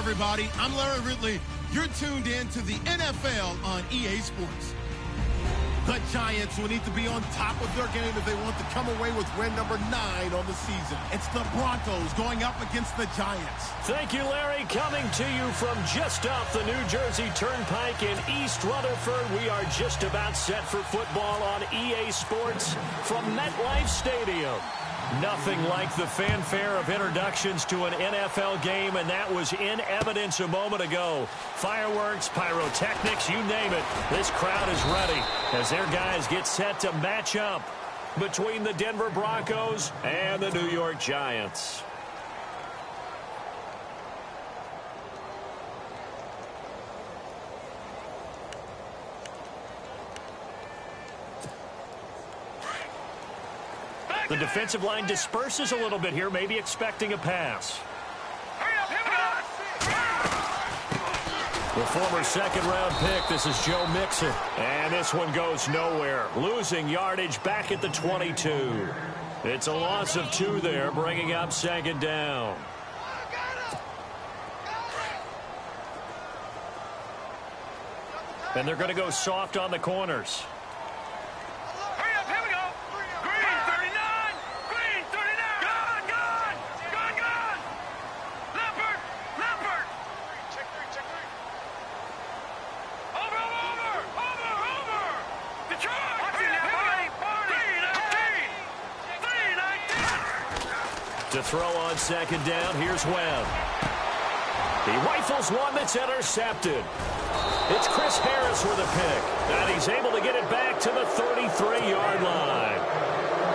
everybody. I'm Larry Ridley. You're tuned in to the NFL on EA Sports. The Giants will need to be on top of their game if they want to come away with win number 9 on the season. It's the Broncos going up against the Giants. Thank you, Larry. Coming to you from just off the New Jersey Turnpike in East Rutherford. We are just about set for football on EA Sports from MetLife Stadium. Nothing like the fanfare of introductions to an NFL game, and that was in evidence a moment ago. Fireworks, pyrotechnics, you name it. This crowd is ready as their guys get set to match up between the Denver Broncos and the New York Giants. The defensive line disperses a little bit here, maybe expecting a pass. The former second-round pick, this is Joe Mixon. And this one goes nowhere. Losing yardage back at the 22. It's a loss of 2 there, bringing up second down. And they're going to go soft on the corners. To throw on second down, here's Webb. He rifles one that's intercepted. It's Chris Harris with a pick, and he's able to get it back to the 33-yard line.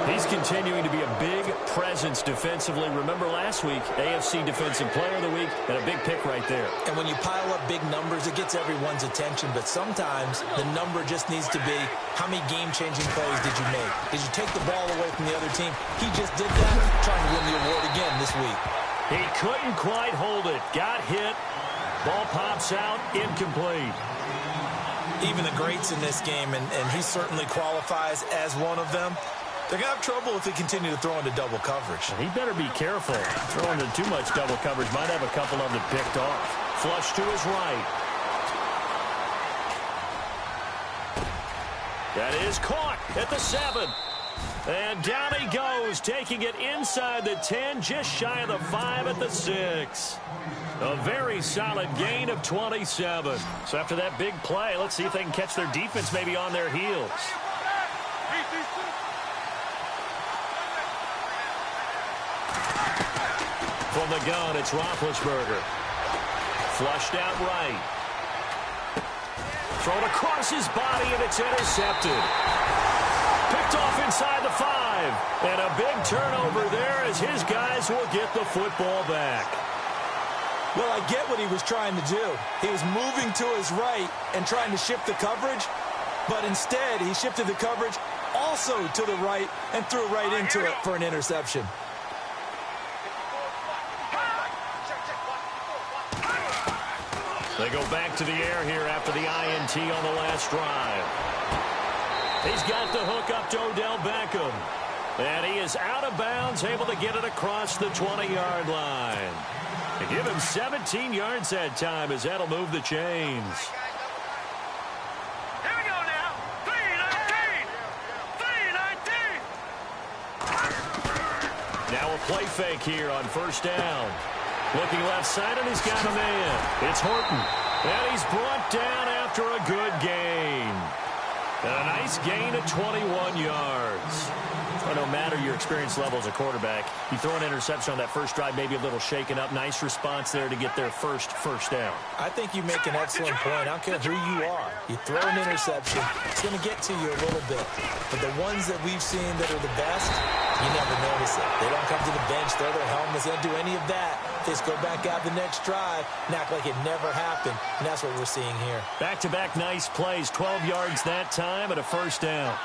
He's continuing to be a big presence defensively. Remember last week, AFC Defensive Player of the Week, and a big pick right there. And when you pile up big numbers, it gets everyone's attention. But sometimes the number just needs to be, how many game-changing plays did you make? Did you take the ball away from the other team? He just did that, trying to win the award again this week. He couldn't quite hold it. Got hit. Ball pops out, incomplete. Even the greats in this game, and he certainly qualifies as one of them, they're going to have trouble if they continue to throw into double coverage. He better be careful. Throwing into too much double coverage might have a couple of them picked off. Flush to his right. That is caught at the 7. And down he goes, taking it inside the 10, just shy of the 5 at the 6. A very solid gain of 27. So after that big play, let's see if they can catch their defense maybe on their heels. From the gun, it's Roethlisberger. Flushed out right. Thrown across his body, and it's intercepted. Picked off inside the 5. And a big turnover there as his guys will get the football back. Well, I get what he was trying to do. He was moving to his right and trying to shift the coverage, but instead he shifted the coverage also to the right and threw right into it for an interception. They go back to the air here after the INT on the last drive. He's got the hook up to Odell Beckham. And he is out of bounds, able to get it across the 20-yard line. They give him 17 yards that time as that'll move the chains. Here we go now. 3-19. 3-19. Now a play fake here on first down. Looking left side, and he's got a man. It's Horton. And he's brought down after a good gain. And a nice gain of 21 yards. Well, no matter your experience level as a quarterback, you throw an interception on that first drive, maybe a little shaken up. Nice response there to get their first down. I think you make an excellent point. I don't care who you are. You throw an interception, it's going to get to you a little bit. But the ones that we've seen that are the best, you never notice it. They don't come to the bench, throw their helmets, they don't do any of that. They just go back out the next drive and act like it never happened. And that's what we're seeing here. Back-to-back nice plays, 12 yards that time and a first down.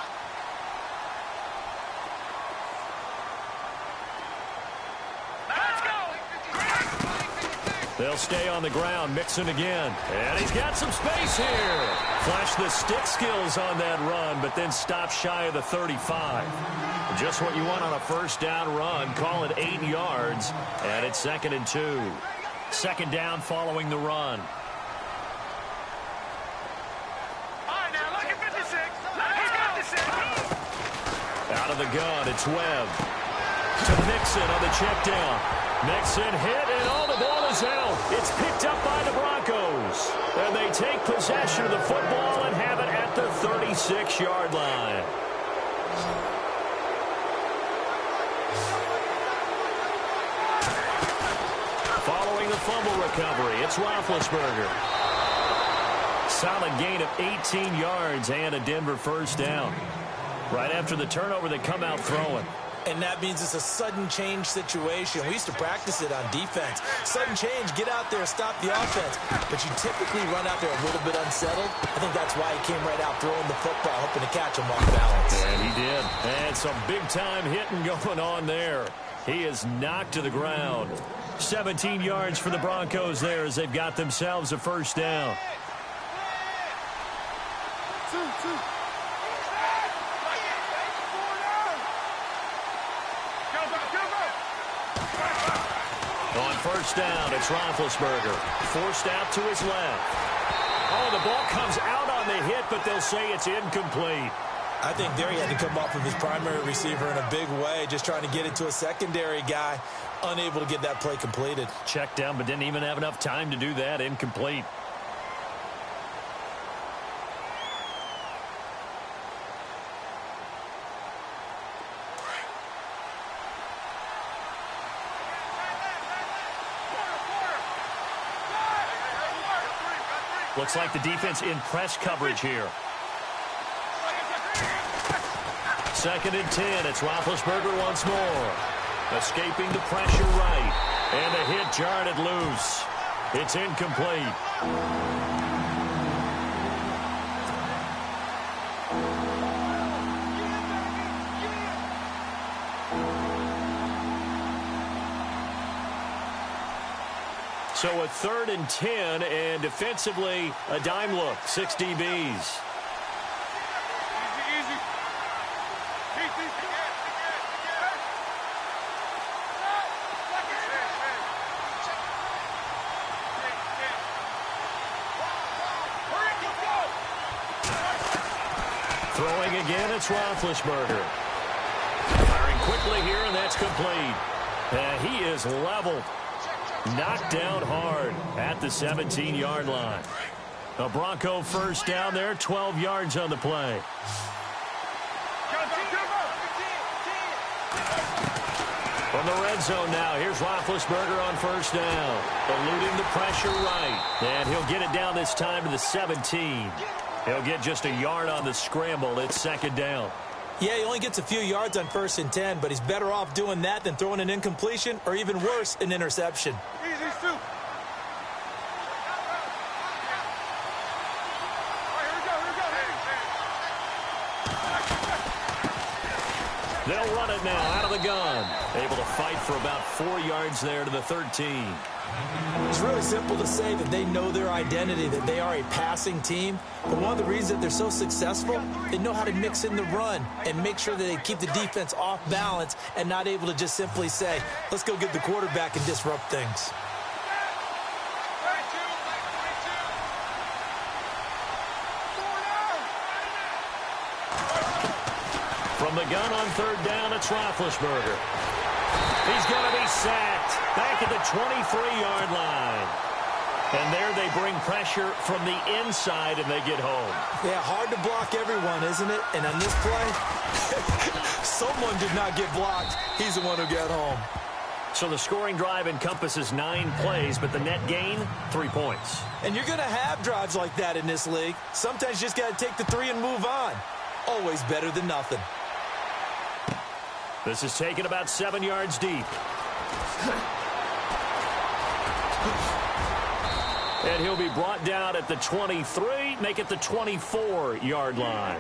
They'll stay on the ground. Mixon again. And he's got some space here. Flash the stick skills on that run, but then stop shy of the 35. Just what you want on a first down run. Call it 8 yards, and it's 2nd and 2. Second down following the run. All right, now, look at 56. He's 56. Out of the gun, it's Webb. To Mixon on the check down. Mixon hit, and all the ball is out. It's picked up by the Broncos. And they take possession of the football and have it at the 36-yard line. Following the fumble recovery, it's Roethlisberger. Solid gain of 18 yards and a Denver first down. Right after the turnover, they come out throwing. And that means it's a sudden change situation. We used to practice it on defense. Sudden change, get out there, stop the offense. But you typically run out there a little bit unsettled. I think that's why he came right out throwing the football, hoping to catch him off balance. And he did. And some big-time hitting going on there. He is knocked to the ground. 17 yards for the Broncos there as they've got themselves a first down. On first down, it's Roethlisberger. Forced out to his left. Oh, the ball comes out on the hit, but they'll say it's incomplete. I think there he had to come off of his primary receiver in a big way, just trying to get it to a secondary guy, unable to get that play completed. Checked down, but didn't even have enough time to do that. Incomplete. Looks like the defense in press coverage here. Second and 10. It's Roethlisberger once more. Escaping the pressure right. And the hit jarred it loose. It's incomplete. So a third and 10, and defensively, a dime look. 6 DBs. Throwing again, it's Roethlisberger. Firing quickly here, and that's complete. And he is leveled. Knocked down hard at the 17-yard line. A Bronco first down there, 12 yards on the play. From the red zone now, here's Roethlisberger on first down. Eluding the pressure right. And he'll get it down this time to the 17. He'll get just a yard on the scramble. It's second down. Yeah, he only gets a few yards on first and 10, but he's better off doing that than throwing an incompletion or even worse, an interception. They'll run it now out of the gun. Able to fight for about 4 yards there to the 13. It's really simple to say that they know their identity, that they are a passing team. But one of the reasons that they're so successful, they know how to mix in the run and make sure that they keep the defense off balance and not able to just simply say, let's go get the quarterback and disrupt things. From the gun on third down, it's Roethlisberger. He's going to be sacked back at the 23-yard line. And there they bring pressure from the inside, and they get home. Yeah, hard to block everyone, isn't it? And on this play, someone did not get blocked. He's the one who got home. So the scoring drive encompasses 9 plays, but the net gain, 3 points. And you're going to have drives like that in this league. Sometimes you just got to take the 3 and move on. Always better than nothing. This is taken about 7 yards deep. And he'll be brought down at the 23, make it the 24-yard line.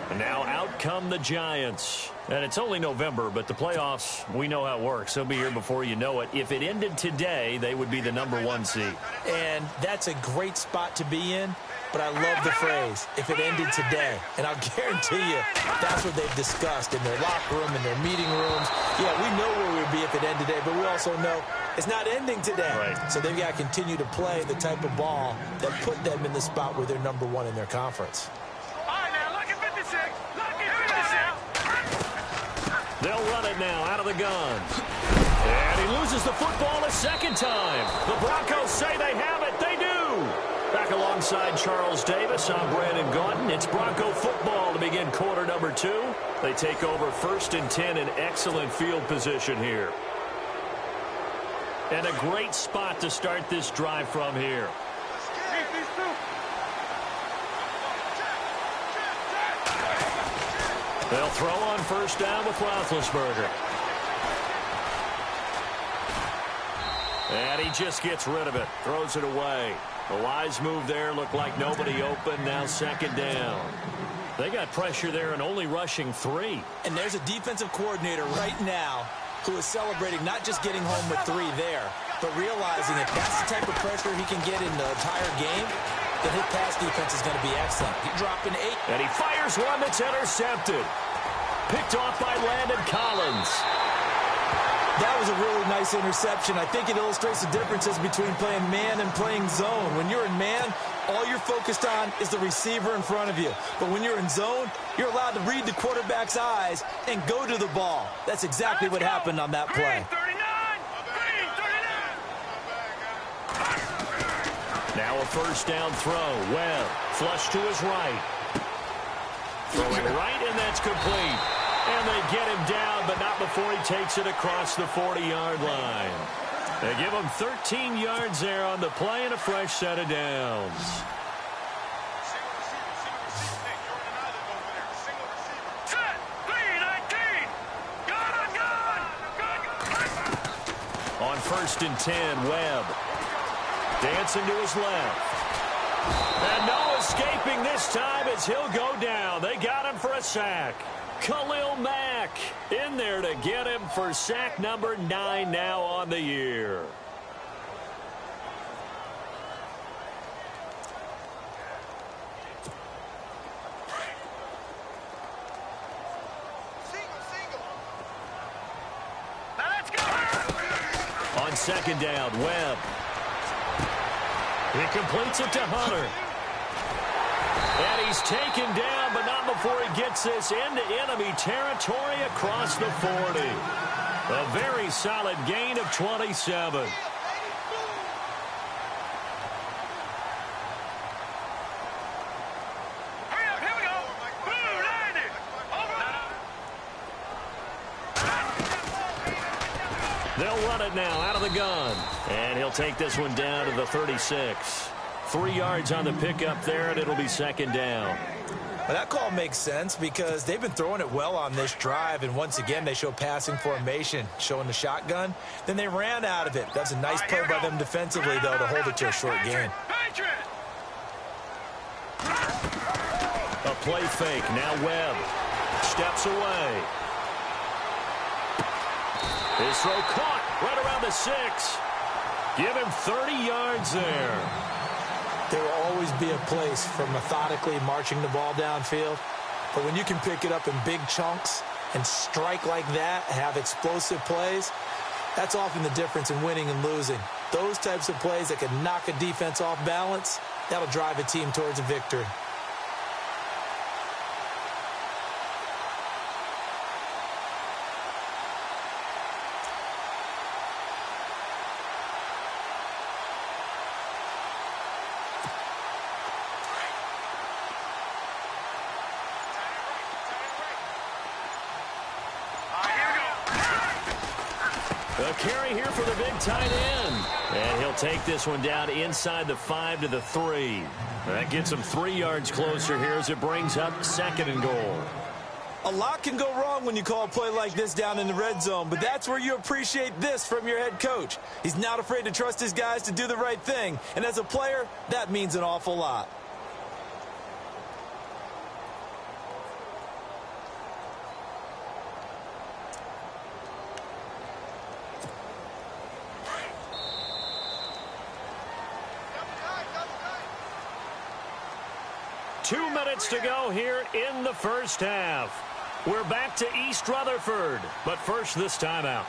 And now out come the Giants. And it's only November, but the playoffs, we know how it works. They'll be here before you know it. If it ended today, they would be the #1 seed. And that's a great spot to be in. But I love the phrase, if it ended today. And I'll guarantee you, that's what they've discussed in their locker room, in their meeting rooms. Yeah, we know where we'd be if it ended today, but we also know It's not ending today. Right. So they've got to continue to play the type of ball that put them in the spot where they're number one in their conference. All right, now, look at 56. Look at 56. They'll run it now out of the gun. And he loses the football a second time. The Broncos say they have it. They do. Back alongside Charles Davis, I'm Brandon Gaudin. It's Bronco football to begin quarter number 2. They take over 1st and 10 in excellent field position here. And a great spot to start this drive from here. They'll throw on 1st down with Roethlisberger. And he just gets rid of it. Throws it away. A wise move there. Looked like nobody open. Now 2nd down. They got pressure there and only rushing 3. And there's a defensive coordinator right now who is celebrating not just getting home with 3 there, but realizing if that's the type of pressure he can get in the entire game, then his pass defense is going to be excellent. He's dropping 8. And he fires one that's intercepted. Picked off by Landon Collins. That was a really nice interception. I think it illustrates the differences between playing man and playing zone. When you're in man, all you're focused on is the receiver in front of you. But when you're in zone, you're allowed to read the quarterback's eyes and go to the ball. That's exactly what happened on that play. Now a 1st down throw. Webb, flush to his right. Throwing right, and that's complete. And they get him down, but not before he takes it across the 40-yard line. They give him 13 yards there on the play and a fresh set of downs. On 1st and 10, Webb. Dancing to his left. And no escaping this time as he'll go down. They got him for a sack. Khalil Mack in there to get him for sack number 9 now on the year. Now let's go. On 2nd down, Webb. He completes it to Hunter. And he's taken down, but not before he gets this into enemy territory across the 40. A very solid gain of 27. Hurry up, here we go. Blue, 90. Over. They'll run it now out of the gun. And he'll take this one down to the 36. 3 yards on the pickup there, and it'll be 2nd down. Well, that call makes sense because they've been throwing it well on this drive, and once again they show passing formation, showing the shotgun. Then they ran out of it. That's a nice play by them defensively, though, to hold it to a short gain. A play fake. Now Webb steps away. His throw caught right around the 6. Give him 30 yards there. There will always be a place for methodically marching the ball downfield. But when you can pick it up in big chunks and strike like that, have explosive plays, that's often the difference in winning and losing. Those types of plays that can knock a defense off balance, that'll drive a team towards a victory. A carry here for the big tight end. And he'll take this one down inside the 5 to the 3. That gets him 3 yards closer here as it brings up 2nd and goal. A lot can go wrong when you call a play like this down in the red zone, but that's where you appreciate this from your head coach. He's not afraid to trust his guys to do the right thing, and as a player, that means an awful lot. Two minutes to go here in the first half. We're back to East Rutherford, but first this timeout.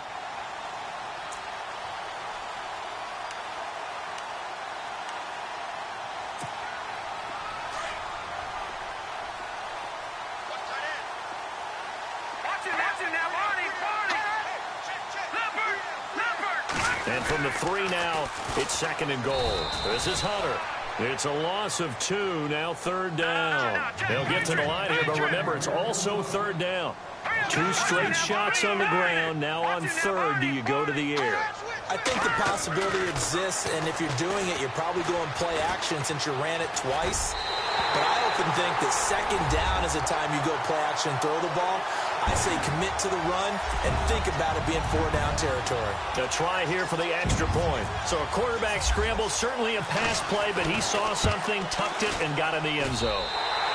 And from the 3 now, it's 2nd and goal. This is Hunter. It's a loss of 2, now 3rd down. They'll get to the line here, but remember, it's also 3rd down. 2 straight shots on the ground. Now on 3rd, do you go to the air? I think the possibility exists, and if you're doing it, you're probably going play action since you ran it twice. But I often think that 2nd down is the time you go play action and throw the ball. I say commit to the run and think about it being 4-down territory. A try here for the extra point. So a quarterback scramble, certainly a pass play, but he saw something, tucked it, and got in the end zone.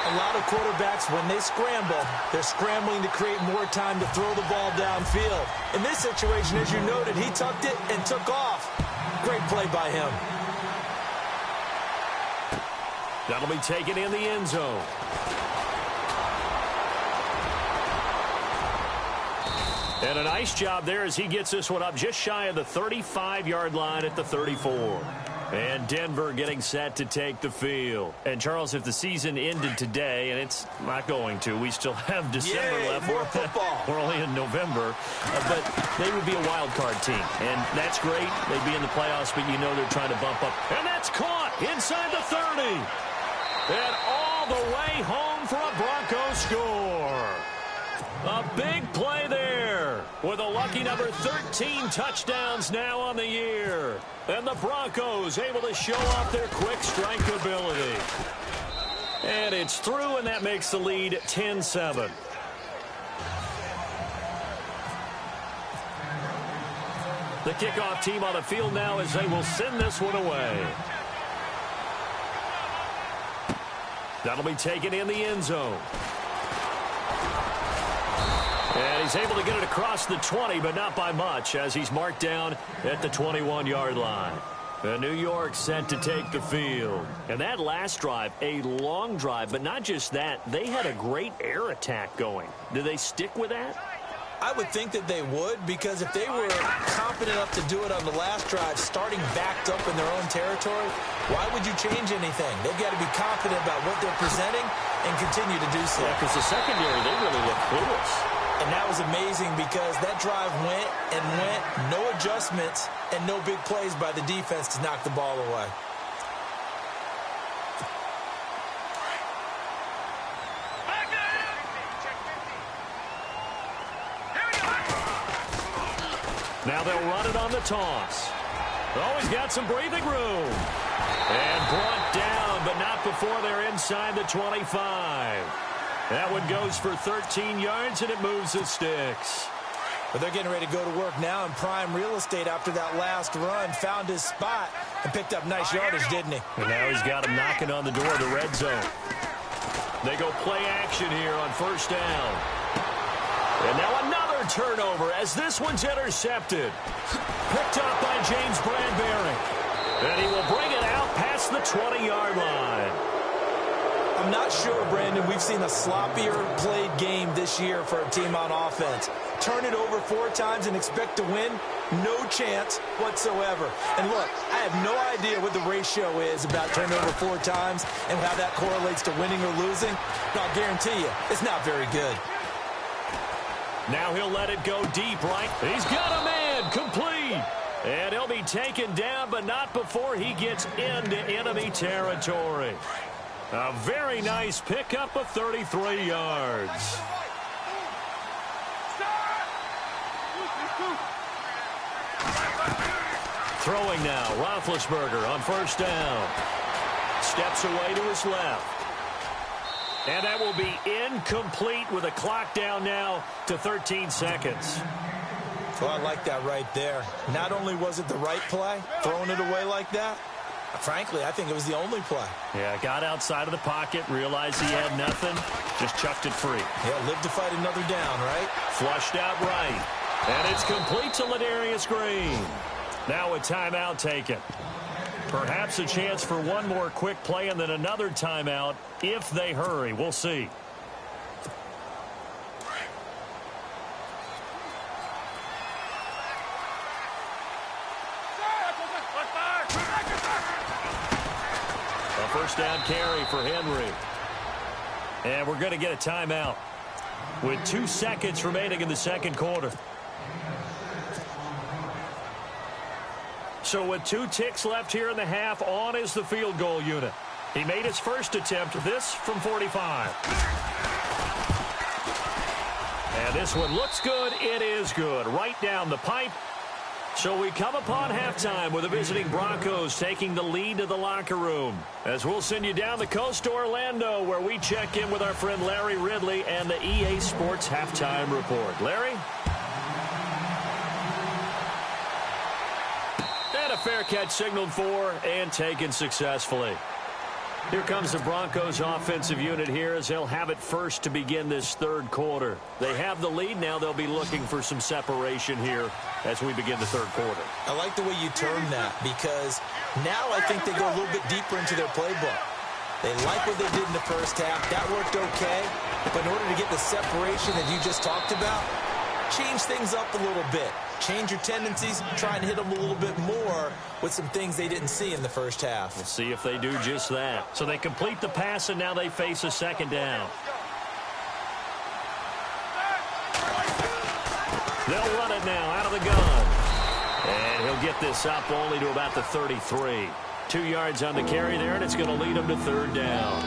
A lot of quarterbacks, when they scramble, they're scrambling to create more time to throw the ball downfield. In this situation, as you noted, he tucked it and took off. Great play by him. That'll be taken in the end zone. And a nice job there as he gets this one up just shy of the 35-yard line at the 34. And Denver getting set to take the field. And, Charles, if the season ended today, and it's not going to, we still have December left. More football. We're only in November. But they would be a wild card team. And that's great. They'd be in the playoffs, but you know they're trying to bump up. And that's caught inside the 30. And all the way home for a Broncos score. A big play there with a lucky number 13 touchdowns now on the year. And the Broncos able to show off their quick strike ability. And it's through, and that makes the lead 10-7. The kickoff team on the field now as they will send this one away. That'll be taken in the end zone. And he's able to get it across the 20, but not by much, as he's marked down at the 21-yard line. And New York set to take the field. And that last drive, a long drive, but not just that. They had a great air attack going. Do they stick with that? I would think that they would, because if they were confident enough to do it on the last drive, starting backed up in their own territory, why would you change anything? They've got to be confident about what they're presenting and continue to do so. Yeah, because the secondary, they really look clueless. And that was amazing because that drive went and went, no adjustments, and no big plays by the defense to knock the ball away. Now they'll run it on the toss. Oh, he's got some breathing room. And brought down, but not before they're inside the 25. That one goes for 13 yards, and it moves the sticks. But they're getting ready to go to work now in prime real estate after that last run. Found his spot and picked up nice yardage, didn't he? And now he's got him knocking on the door of the red zone. They go play action here on 1st down. And now another turnover as this one's intercepted. Picked up by James Bradbury. And he will bring it out past the 20-yard line. I'm not sure, Brandon, we've seen a sloppier played game this year for a team on offense. Turn it over 4 times and expect to win? No chance whatsoever. And look, I have no idea what the ratio is about turnover 4 times and how that correlates to winning or losing. But I'll guarantee you, it's not very good. Now he'll let it go deep, right? He's got a man, complete. And he'll be taken down, but not before he gets into enemy territory. A very nice pickup of 33 yards. Throwing now, Roethlisberger on 1st down. Steps away to his left. And that will be incomplete with a clock down now to 13 seconds. Well, I like that right there. Not only was it the right play, throwing it away like that, frankly, I think it was the only play. Yeah, got outside of the pocket, realized he had nothing, just chucked it free. Yeah, live to fight another down, right? Flushed out right. And it's complete to Ladarius Green. Now a timeout taken. Perhaps a chance for one more quick play and then another timeout if they hurry. We'll see. A 1st down carry for Henry. And we're going to get a timeout with 2 seconds remaining in the 2nd quarter. So with 2 ticks left here in the half, on is the field goal unit. He made his first attempt, this from 45. And this one looks good. It is good. Right down the pipe. So we come upon halftime with the visiting Broncos taking the lead to the locker room. As we'll send you down the coast to Orlando, where we check in with our friend Larry Ridley and the EA Sports Halftime Report. Larry? And a fair catch signaled for and taken successfully. Here comes the Broncos offensive unit here as they'll have it first to begin this third quarter. They have the lead. Now they'll be looking for some separation here as we begin the third quarter. I like the way you term that because now I think they go a little bit deeper into their playbook. They like what they did in the first half. That worked okay. But in order to get the separation that you just talked about, change things up a little bit. Change your tendencies, try and hit them a little bit more with some things they didn't see in the first half. We'll see if they do just that. So they complete the pass, and now they face a second down. They'll run it now out of the gun. And he'll get this up only to about the 33. 2 yards on the carry there, and it's going to lead them to third down.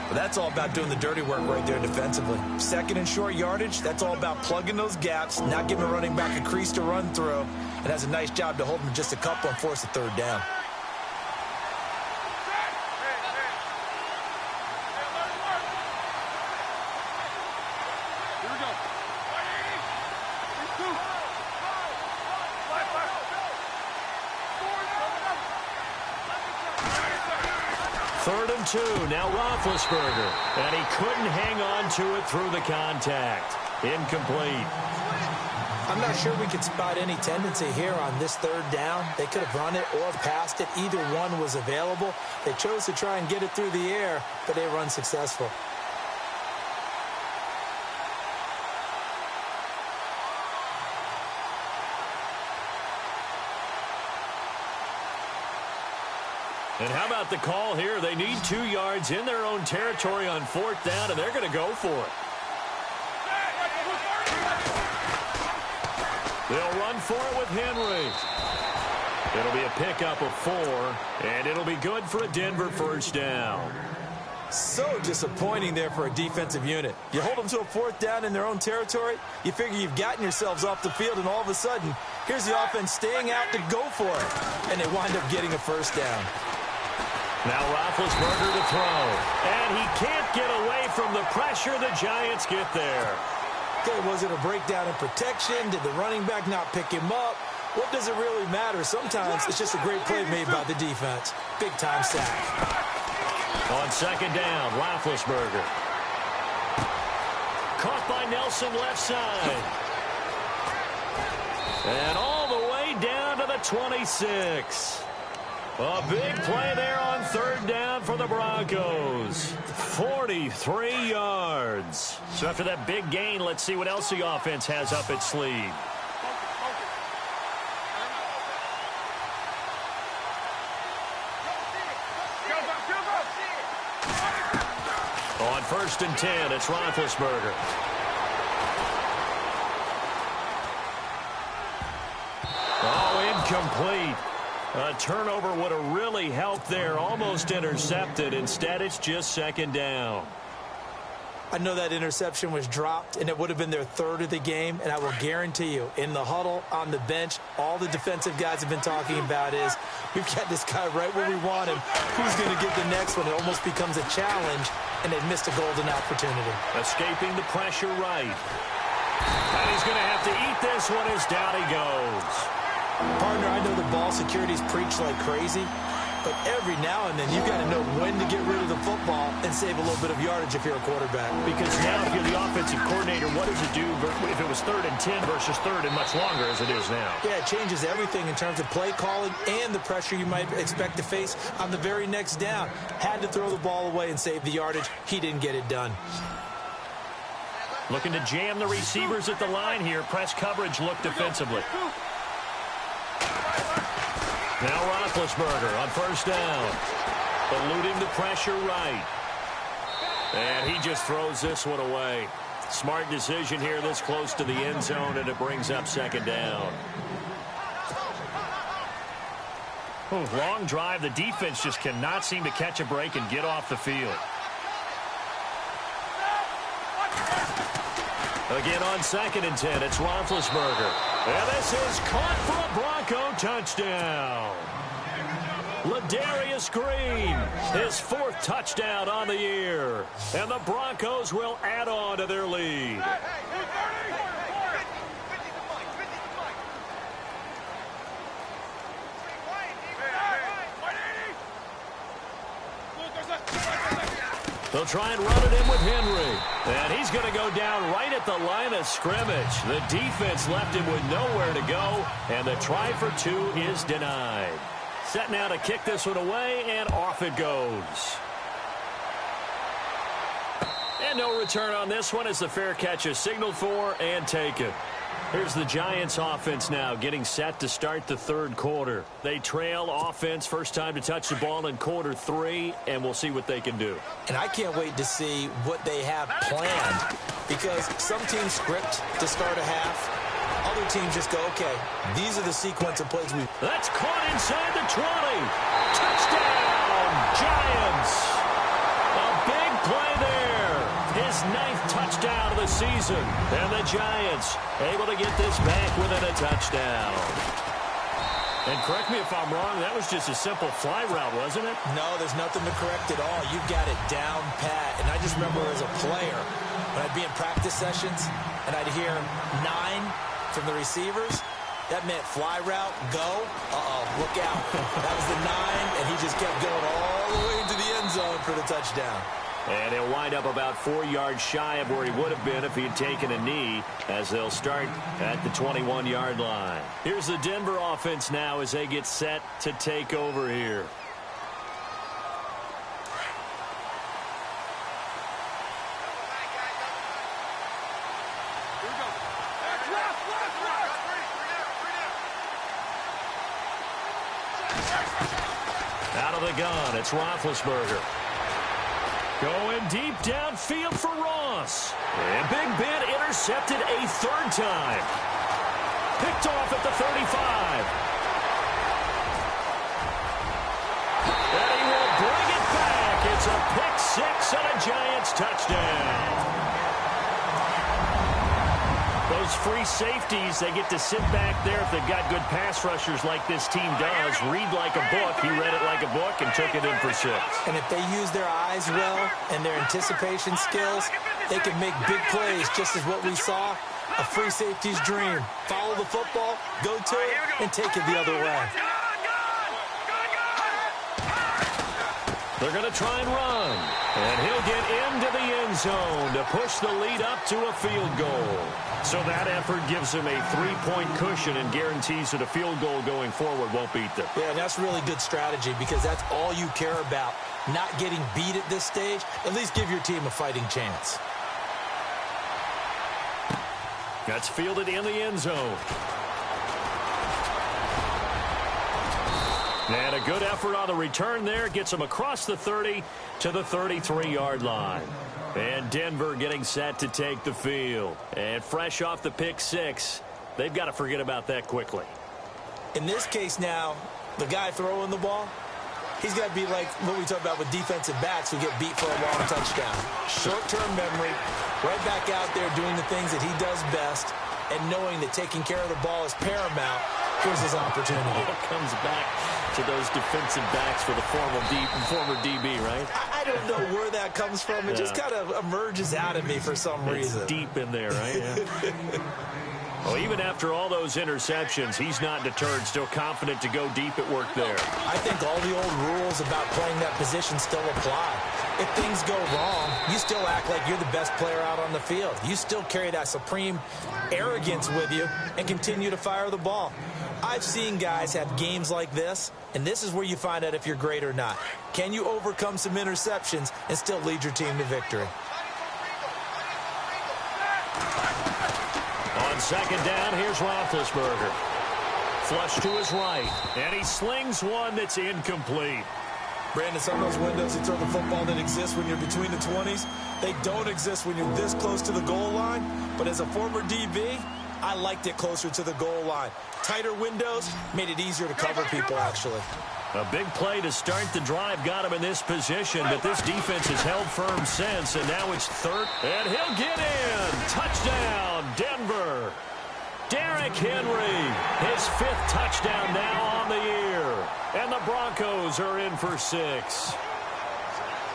But that's all about doing the dirty work right there defensively. Second and short yardage, that's all about plugging those gaps, not giving a running back a crease to run through. It has a nice job to hold them just a couple and force a third down. Here we go. 3rd and 2. Now Roethlisberger. And he couldn't hang on to it through the contact. Incomplete. I'm not sure we could spot any tendency here on this third down. They could have run it or passed it. Either one was available. They chose to try and get it through the air, but they were unsuccessful. And how about the call here? They need 2 yards in their own territory on 4th down, and they're going to go for it. They'll run for it with Henry. It'll be a pickup of 4, and it'll be good for a Denver first down. So disappointing there for a defensive unit. You hold them to a 4th down in their own territory, you figure you've gotten yourselves off the field, and all of a sudden, here's the offense staying out to go for it. And they wind up getting a first down. Now Roethlisberger to throw. And he can't get away from the pressure. The Giants get there. Okay, was it a breakdown in protection? Did the running back not pick him up? What does it really matter? Sometimes it's just a great play made by the defense. Big-time sack. On 2nd down, Roethlisberger. Caught by Nelson left side. And all the way down to the 26. A big play there on 3rd down for the Broncos. 43 yards. So after that big gain, let's see what else the offense has up its sleeve. On 1st and 10, it's Roethlisberger. Oh, incomplete. A turnover would have really helped there. Almost intercepted. Instead, it's just 2nd down. I know that interception was dropped, and it would have been their 3rd of the game, and I will guarantee you, in the huddle, on the bench, all the defensive guys have been talking about is, we've got this guy right where we want him. Who's going to get the next one? It almost becomes a challenge, and they've missed a golden opportunity. Escaping the pressure right. And he's going to have to eat this one as down he goes. Partner, I know the ball security's preached like crazy, but every now and then you've got to know when to get rid of the football and save a little bit of yardage if you're a quarterback. Because now if you're the offensive coordinator, what does it do if it was 3rd and 10 versus 3rd and much longer as it is now? Yeah, it changes everything in terms of play calling and the pressure you might expect to face on the very next down. Had to throw the ball away and save the yardage. He didn't get it done. Looking to jam the receivers at the line here. Press coverage look defensively. Now Roethlisberger on 1st down. Eluding the pressure right. And he just throws this one away. Smart decision here this close to the end zone, and it brings up 2nd down. Long drive. The defense just cannot seem to catch a break and get off the field. Again on 2nd and 10, it's Roethlisberger. And this is caught for a Bronco touchdown. Ladarius Green, his 4th touchdown on the year. And the Broncos will add on to their lead. They'll try and run it in with Henry. And he's going to go down right at the line of scrimmage. The defense left him with nowhere to go. And the try for 2 is denied. Set now to kick this one away, and off it goes. And no return on this one as the fair catch is signaled for and taken. Here's the Giants offense now getting set to start the 3rd quarter. They trail offense, first time to touch the ball in quarter 3, and we'll see what they can do. And I can't wait to see what they have planned, because some teams script to start a half. Other teams just go, okay, these are the sequence of plays we... That's caught inside the 20. Touchdown, Giants. A big play there. His 9th touchdown of the season. And the Giants able to get this back within a touchdown. And correct me if I'm wrong, that was just a simple fly route, wasn't it? No, there's nothing to correct at all. You've got it down pat. And I just remember as a player, when I'd be in practice sessions, and I'd hear 9 from the receivers, that meant fly route, go. Look out. That was the 9, and he just kept going all the way into the end zone for the touchdown. And he'll wind up about 4 yards shy of where he would have been if he had taken a knee, as they'll start at the 21-yard line. Here's the Denver offense now as they get set to take over here. Out of the gun, it's Roethlisberger. Going deep downfield for Ross. And Big Ben intercepted a 3rd time. Picked off at the 35. And he will bring it back. It's a pick 6 and a Giants touchdown. Those free safeties, they get to sit back there if they've got good pass rushers like this team does. Read like a book. He read it like a book and took it in for 6. And if they use their eyes well and their anticipation skills, they can make big plays, just as what we saw. A free safety's dream. Follow the football, go to it, and take it the other way. They're going to try and run. And he'll get into the end zone to push the lead up to a field goal. So that effort gives him a 3-point cushion and guarantees that a field goal going forward won't beat them. Yeah, and that's really good strategy, because that's all you care about. Not getting beat at this stage. At least give your team a fighting chance. That's fielded in the end zone. And a good effort on the return there. Gets him across the 30 to the 33-yard line. And Denver getting set to take the field. And fresh off the pick 6, they've got to forget about that quickly. In this case now, the guy throwing the ball, he's got to be like what we talk about with defensive backs who get beat for a long touchdown. Short-term memory, right back out there doing the things that he does best, and knowing that taking care of the ball is paramount. Here's his opportunity. It comes back to those defensive backs for the former DB, right? I don't know where that comes from. It just kind of emerges out of me for some reason. It's deep in there, right? Yeah. Well, even after all those interceptions, he's not deterred, still confident to go deep at work there. I think all the old rules about playing that position still apply. If things go wrong, you still act like you're the best player out on the field. You still carry that supreme arrogance with you and continue to fire the ball. I've seen guys have games like this, and this is where you find out if you're great or not. Can you overcome some interceptions and still lead your team to victory? On second down, here's Roethlisberger. Flush to his right, and he slings one that's incomplete. Brandon, some of those windows that throw the football that exist when you're between the 20s, they don't exist when you're this close to the goal line. But as a former DB, I liked it closer to the goal line. Tighter windows made it easier to cover people, actually. A big play to start the drive got him in this position, but this defense has held firm since, and now it's third. And he'll get in. Touchdown, Denver. Derrick Henry, his 5th touchdown now on the year. And the Broncos are in for 6.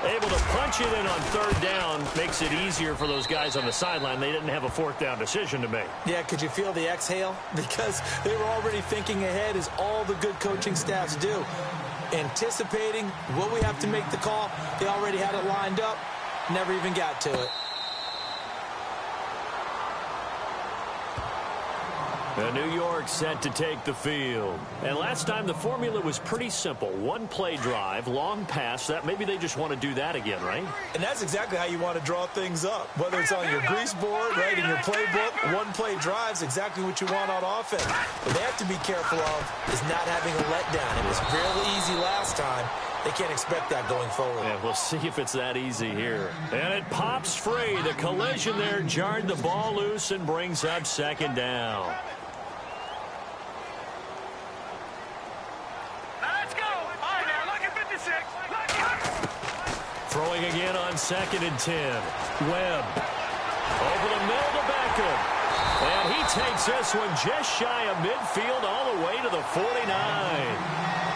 Able to punch it in on 3rd down makes it easier for those guys on the sideline. They didn't have a 4th down decision to make. Yeah, could you feel the exhale? Because they were already thinking ahead, as all the good coaching staffs do. Anticipating, will we have to make the call? They already had it lined up, never even got to it. And New York set to take the field. And last time the formula was pretty simple. 1-play drive, long pass. That maybe they just want to do that again, right? And that's exactly how you want to draw things up. Whether it's on your grease board, right, in your playbook, 1-play drives, exactly what you want on offense. What they have to be careful of is not having a letdown. It was real easy last time. They can't expect that going forward. Yeah, we'll see if it's that easy here. And it pops free. The collision there jarred the ball loose and brings up 2nd down. Throwing again on 2nd and 10. Webb. Over the middle to Beckham. And he takes this one just shy of midfield all the way to the 49.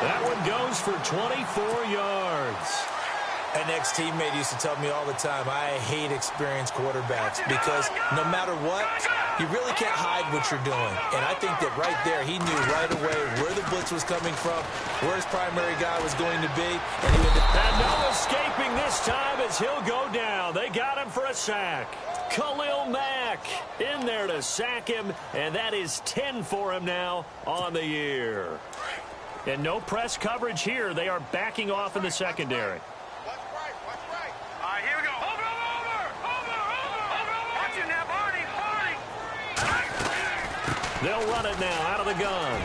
That one goes for 24 yards. An ex-teammate used to tell me all the time, I hate experienced quarterbacks because no matter what, you really can't hide what you're doing. And I think that right there, he knew right away where the blitz was coming from, where his primary guy was going to be. And no escaping this time as he'll go down. They got him for a sack. Khalil Mack in there to sack him, and that is 10 for him now on the year. And no press coverage here. They are backing off in the secondary. They'll run it now out of the gun.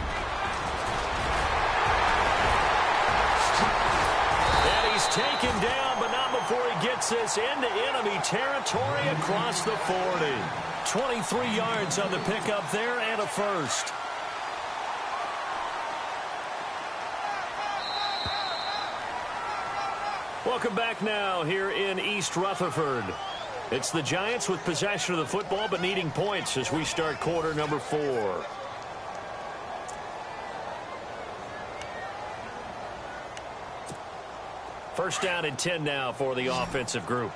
And he's taken down, but not before he gets this into enemy territory across the 40. 23 yards on the pickup there and a first. Welcome back now here in East Rutherford. It's the Giants with possession of the football but needing points as we start quarter number 4. First down and 10 now for the offensive group.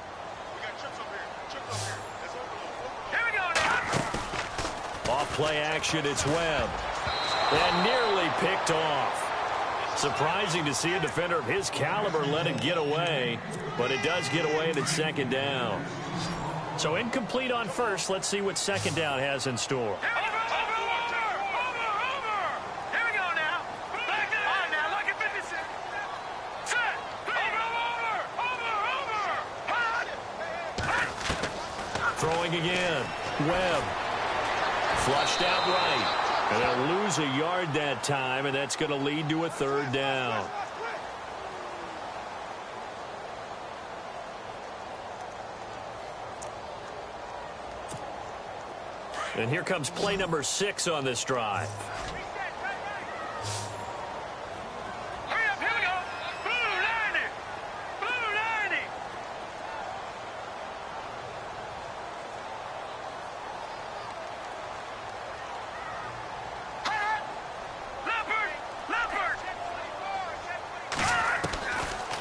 Off play action, it's Webb. And nearly picked off. Surprising to see a defender of his caliber let it get away, but it does get away and it's 2nd down. So incomplete on first. Let's see what 2nd down has in store. Throwing again. Webb. Flushed out right. And they'll lose a yard that time, and that's going to lead to a 3rd down. And here comes play number 6 on this drive.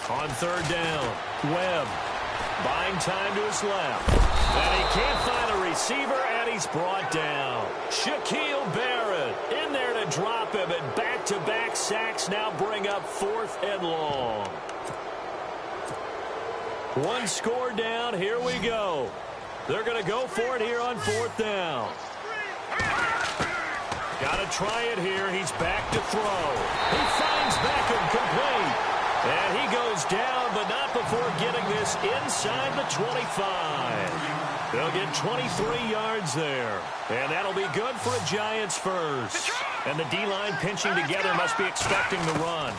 On 3rd down, Webb buying time to his left. And he can't find a receiver, and he's brought down. Shaquille Barrett in there to drop him, and back-to-back sacks now bring up 4th and long. One score down, here we go. They're going to go for it here on 4th down. Got to try it here. He's back to throw. He finds Beckham complete. And he goes down, but not before getting this inside the 25. They'll get 23 yards there. And that'll be good for a Giants first. And the D-line pinching together must be expecting the run.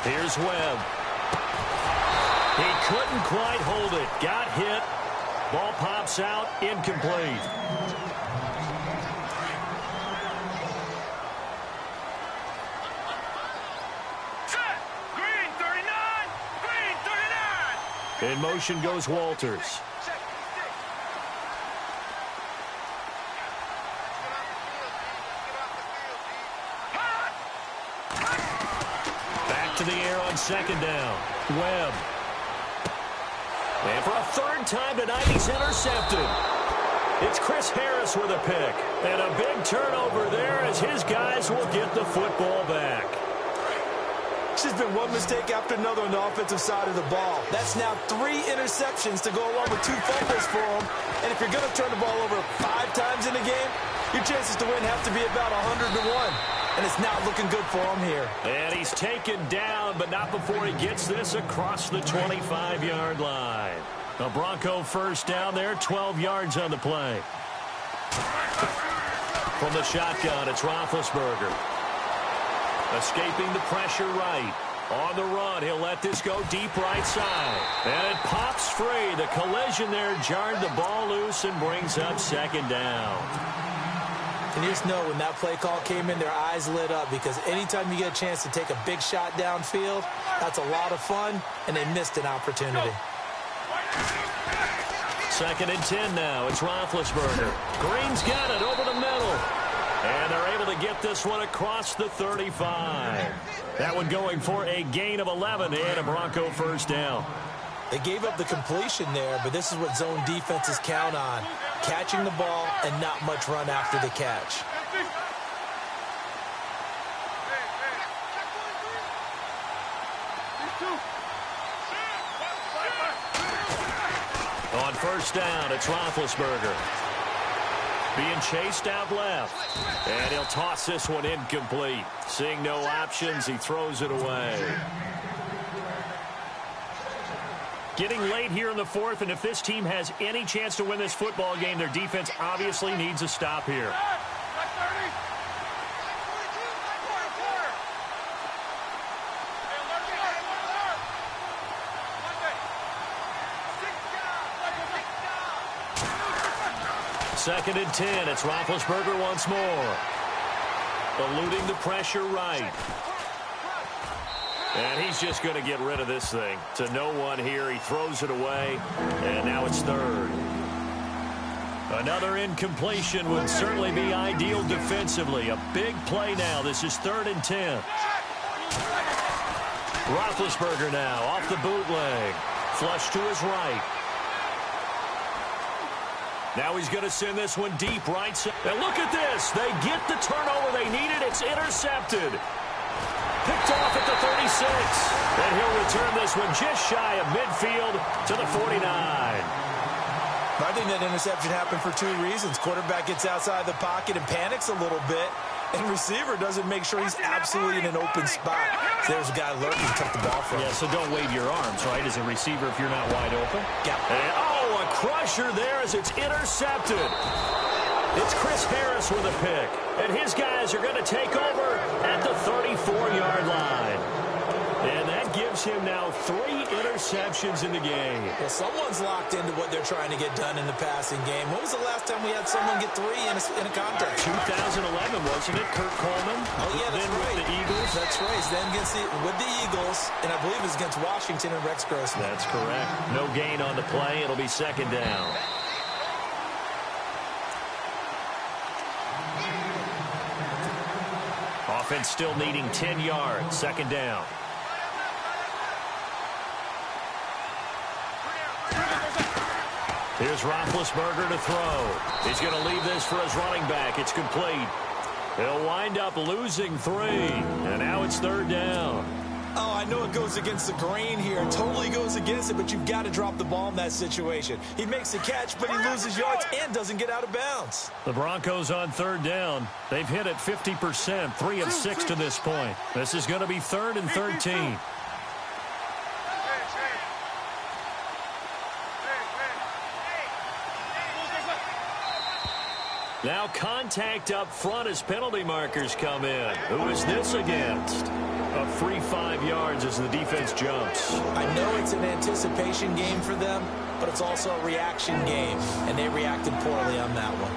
Here's Webb. He couldn't quite hold it. Got hit. Ball pops out. Incomplete. In motion goes Walters. Back to the air on second down. Webb. And for a third time tonight, he's intercepted. It's Chris Harris with a pick. And a big turnover there as his guys will get the football back. It's just been one mistake after another on the offensive side of the ball. That's now 3 interceptions to go along with 2 fumbles for him. And if you're going to turn the ball over 5 times in a game, your chances to win have to be about 100 to 1. And it's not looking good for him here. And he's taken down, but not before he gets this across the 25-yard line. The Bronco first down there, 12 yards on the play. From the shotgun, it's Roethlisberger. Escaping the pressure right. On the run, he'll let this go deep right side. And it pops free. The collision there jarred the ball loose and brings up second down. And you just know when that play call came in, their eyes lit up because anytime you get a chance to take a big shot downfield, that's a lot of fun, and they missed an opportunity. 2nd and 10 now. It's Roethlisberger. Green's got it over the middle. And they're able to get this one across the 35. That one going for a gain of 11 and a Bronco first down. They gave up the completion there, but this is what zone defenses count on. Catching the ball and not much run after the catch. On first down, it's Roethlisberger. Being chased out left. And he'll toss this one incomplete. Seeing no options, he throws it away. Getting late here in the 4th, and if this team has any chance to win this football game, their defense obviously needs a stop here. Second and 10. It's Roethlisberger once more. Eluding the pressure right. And he's just going to get rid of this thing. To no one here. He throws it away. And now it's 3rd. Another incompletion would certainly be ideal defensively. A big play now. This is 3rd and 10. Roethlisberger now off the bootleg. Flush to his right. Now he's going to send this one deep right side. And look at this. They get the turnover they needed. It's intercepted. Picked off at the 36. And he'll return this one just shy of midfield to the 49. I think that interception happened for 2 reasons. Quarterback gets outside the pocket and panics a little bit. And receiver doesn't make sure he's absolutely in an open spot. So there's a guy lurking to tuck the ball from. Yeah, so don't wave your arms, right, as a receiver if you're not wide open. Yeah. And, oh, a crusher there as it's intercepted. It's Chris Harris with a pick. And his guys are going to take over at the 34-yard line. And that gives him now 3 interceptions in the game. Well, someone's locked into what they're trying to get done in the passing game. When was the last time we had someone get 3 in a contest? 2011, wasn't it? Kurt Coleman? Oh, yeah, that's then right. With the Eagles? That's right. Then with the Eagles, and I believe it's against Washington and Rex Grossman. That's correct. No gain on the play. It'll be 2nd down. Offense still needing 10 yards. 2nd down. Here's Roethlisberger to throw. He's going to leave this for his running back. It's complete. He'll wind up losing 3. And now it's 3rd down. Oh, I know it goes against the grain here. It totally goes against it, but you've got to drop the ball in that situation. He makes the catch, but he loses yards and doesn't get out of bounds. The Broncos on 3rd down. They've hit it 50%, 3 of 6 to this point. This is going to be 3rd and 13. Now contact up front as penalty markers come in. Who is this against? A free 5 yards as the defense jumps. I know it's an anticipation game for them, but it's also a reaction game, and they reacted poorly on that one.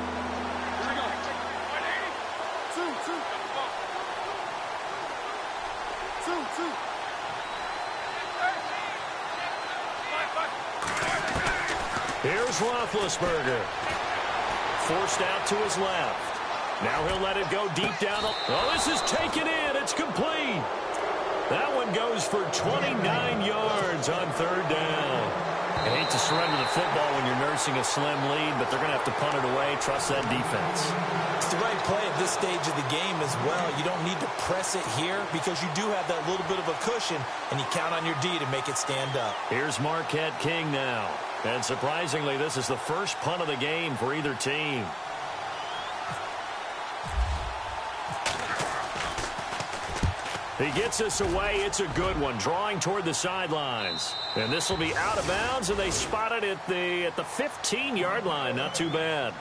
Here's Roethlisberger. Forced out to his left. Now he'll let it go deep down. Oh, this is taken in. It's complete. That one goes for 29 yards on third down. I hate to surrender the football when you're nursing a slim lead, but they're going to have to punt it away. Trust that defense. It's the right play at this stage of the game as well. You don't need to press it here because you do have that little bit of a cushion, and you count on your D to make it stand up. Here's Marquette King now. And surprisingly, this is the first punt of the game for either team. He gets us away. It's a good one, drawing toward the sidelines. And this will be out of bounds, and they spot it at the 15-yard line. Not too bad.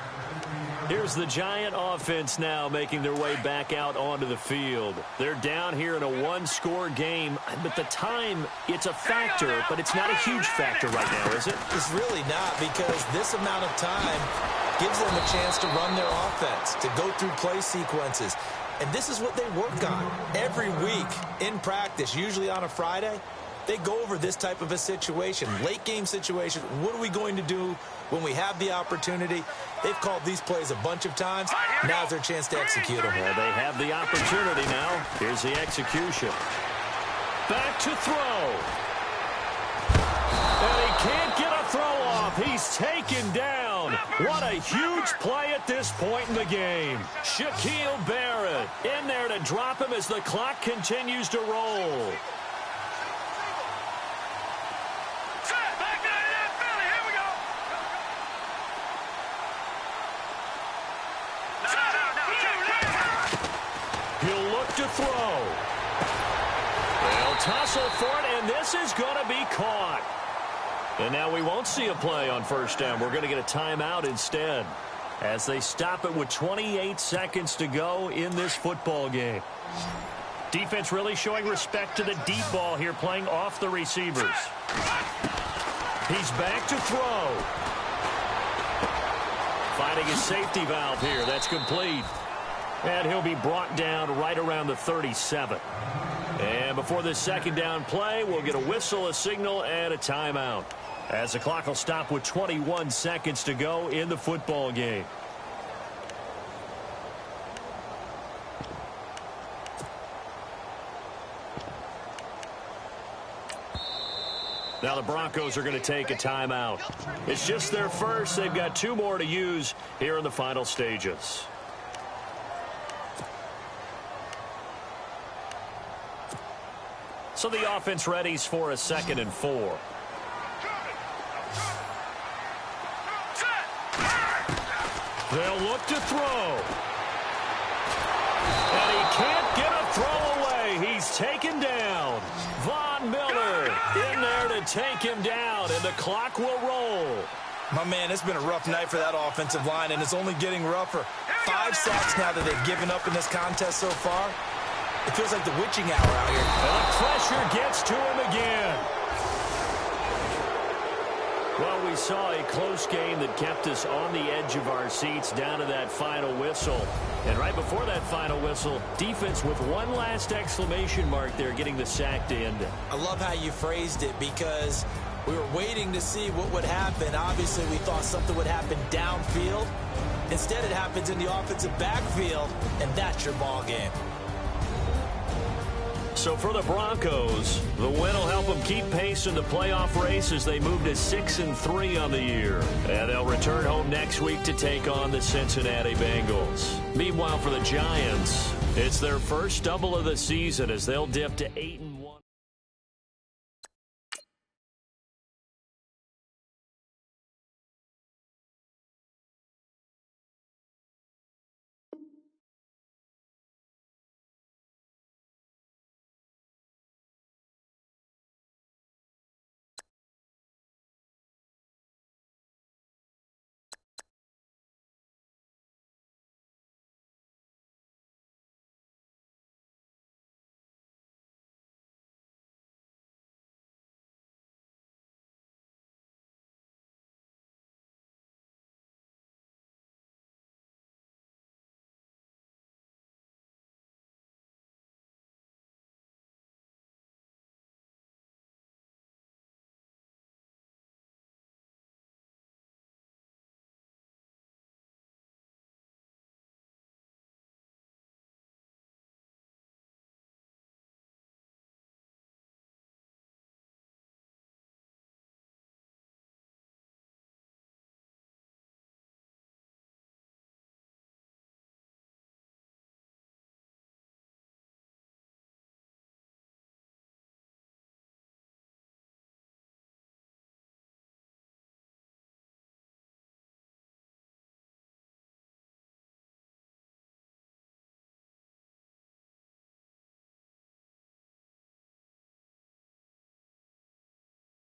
Here's the Giant offense now making their way back out onto the field. They're down here in a one-score game, but the time, it's a factor, but it's not a huge factor right now, is it? It's really not, because this amount of time gives them a chance to run their offense, to go through play sequences. And this is what they work on every week in practice, usually on a Friday. They go over this type of a situation, late game situation. What are we going to do when we have the opportunity? They've called these plays a bunch of times. Now's their chance to execute them. Well, they have the opportunity now. Here's the execution. Back to throw. And he can't get a throw off. He's taken down. What a huge play at this point in the game. Shaquille Barrett in there to drop him as the clock continues to roll. He'll look to throw. They'll tussle for it, and this is going to be caught. And now we won't see a play on first down. We're going to get a timeout instead as they stop it with 28 seconds to go in this football game. Defense really showing respect to the deep ball here, playing off the receivers. He's back to throw. Finding his safety valve here. That's complete. And he'll be brought down right around the 37. And before this second down play, we'll get a whistle, a signal, and a timeout, as the clock will stop with 21 seconds to go in the football game. Now the Broncos are going to take a timeout. It's just their first. They've got 2 more to use here in the final stages. So the offense readies for a 2nd and 4. They'll look to throw. And he can't get a throw away. He's taken down. Von Miller in there to take him down, and the clock will roll. My man, it's been a rough night for that offensive line, and it's only getting rougher. 5 sacks now that they've given up in this contest so far. It feels like the witching hour out here. And the pressure gets to him again. Well, we saw a close game that kept us on the edge of our seats down to that final whistle. And right before that final whistle, defense with one last exclamation mark there, getting the sack to end it. I love how you phrased it, because we were waiting to see what would happen. Obviously, we thought something would happen downfield. Instead, it happens in the offensive backfield, and that's your ball game. So for the Broncos, the win will help them keep pace in the playoff race as they move to 6-3 on the year. And they'll return home next week to take on the Cincinnati Bengals. Meanwhile, for the Giants, it's their first stumble of the season as they'll dip to 8-9.